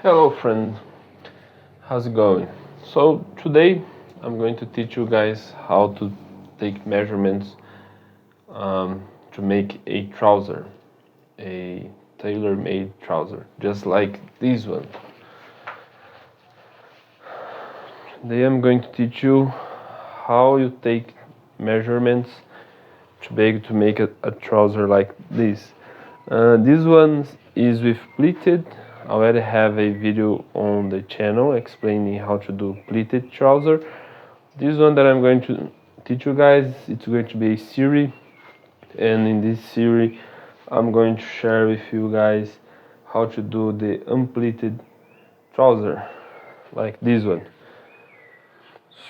Hello friend, how's it going? So today I'm going to teach you guys how to take measurements to make a trouser, a tailor-made trouser, just like this one. Today I'm going to teach you how you take measurements to be able to make a trouser like this. This one is with pleated. I already have a video on the channel explaining how to do pleated trouser. This one that I'm going to teach you guys, it's going to be a series, and in this series I'm going to share with you guys how to do the unpleated trouser like this one.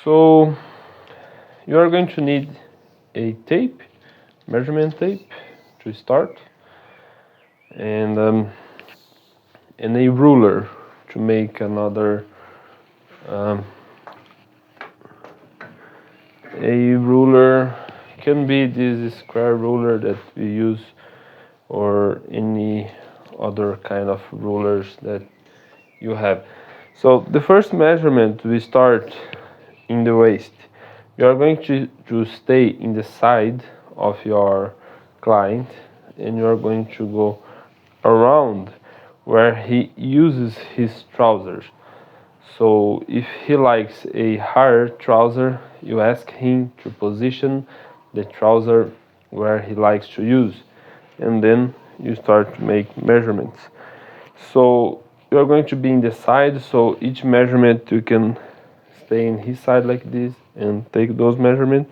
So you are going to need a tape, measurement tape to start, and a ruler to make another a ruler. Can be this square ruler that we use or any other kind of rulers that you have. So the first measurement, we start in the waist. You are going to stay in the side of your client, and you are going to go around where he uses his trousers. So if he likes a higher trouser, you ask him to position the trouser where he likes to use, and then you start to make measurements. So you are going to be in the side, so each measurement you can stay in his side like this and take those measurements.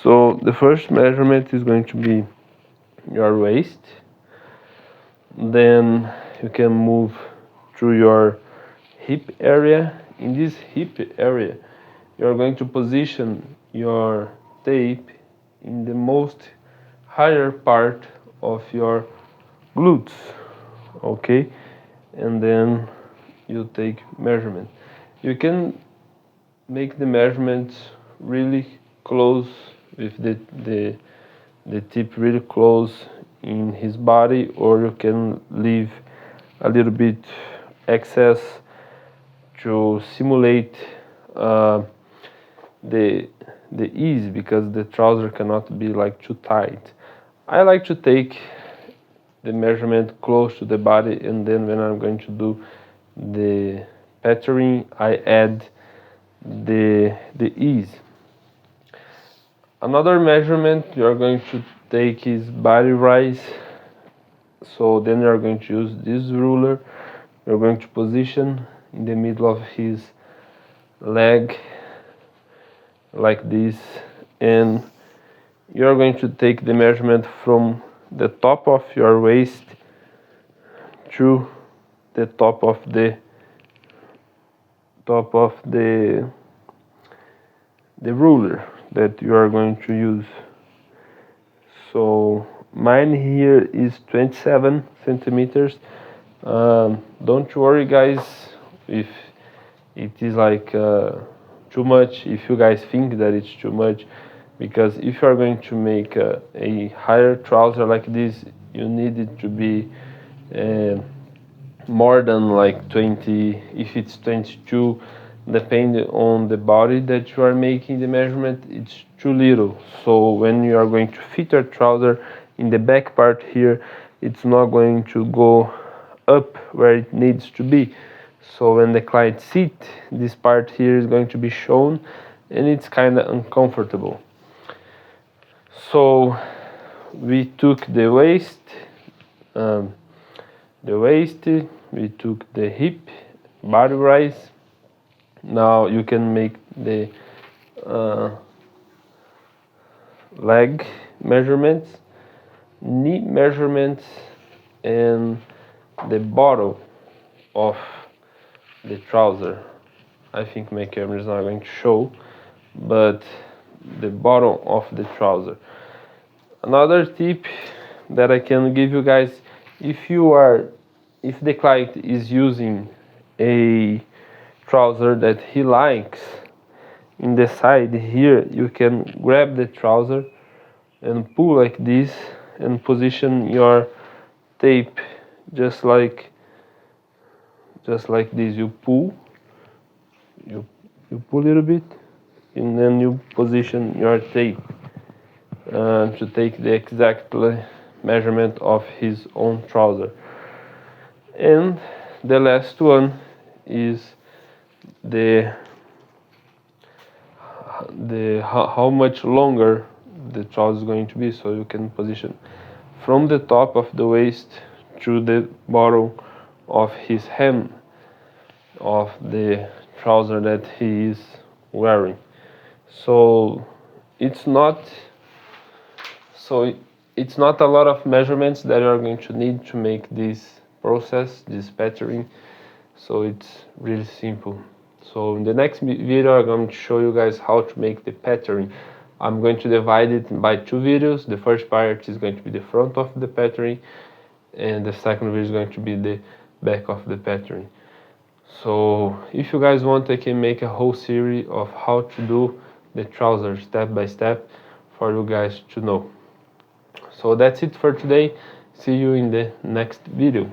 So the first measurement is going to be your waist. Then you can move through your hip area. In this hip area, you are going to position your tape in the most higher part of your glutes, okay? And then you take measurement. You can make the measurements really close with the tip really close in his body, or you can leave a little bit excess to simulate the ease, because the trouser cannot be like too tight. I like to take the measurement close to the body, and then when I'm going to do the patterning, I add the ease. Another measurement you are going to take is body rise. So then you are going to use this ruler. You're going to position in the middle of his leg like this, and you're going to take the measurement from the top of your waist to the top of the ruler that you are going to use. So mine here is 27 centimeters. Don't worry guys if it is like too much, if you guys think that it's too much, because if you are going to make a higher trouser like this, you need it to be more than like 20. If it's 22, depending on the body that you are making the measurement, it's too little. So when you are going to fit your trouser in the back part here, it's not going to go up where it needs to be. So when the client sits, this part here is going to be shown, and it's kind of uncomfortable. So we took the waist, we took the hip, body rise. Now you can make the leg measurements, knee measurements, and the bottom of the trouser. I think my camera is not going to show, but the bottom of the trouser. Another tip that I can give you guys, if the client is using a trouser that he likes, in the side here you can grab the trouser and pull like this and position your tape just like just like this. You pull, you pull a little bit, and then you position your tape to take the exact measurement of his own trouser. And the last one is the how much longer the trouser is going to be, so you can position from the top of the waist to the bottom of his hem of the trouser that he is wearing. So it's not a lot of measurements that you are going to need to make this process, this patterning. So it's really simple. So in the next video I'm going to show you guys how to make the patterning. I'm going to divide it by 2 videos. The first part is going to be the front of the patterning, and the second video is going to be the back of the patterning. So if you guys want, I can make a whole series of how to do the trousers step by step for you guys to know. So that's it for today. See you in the next video.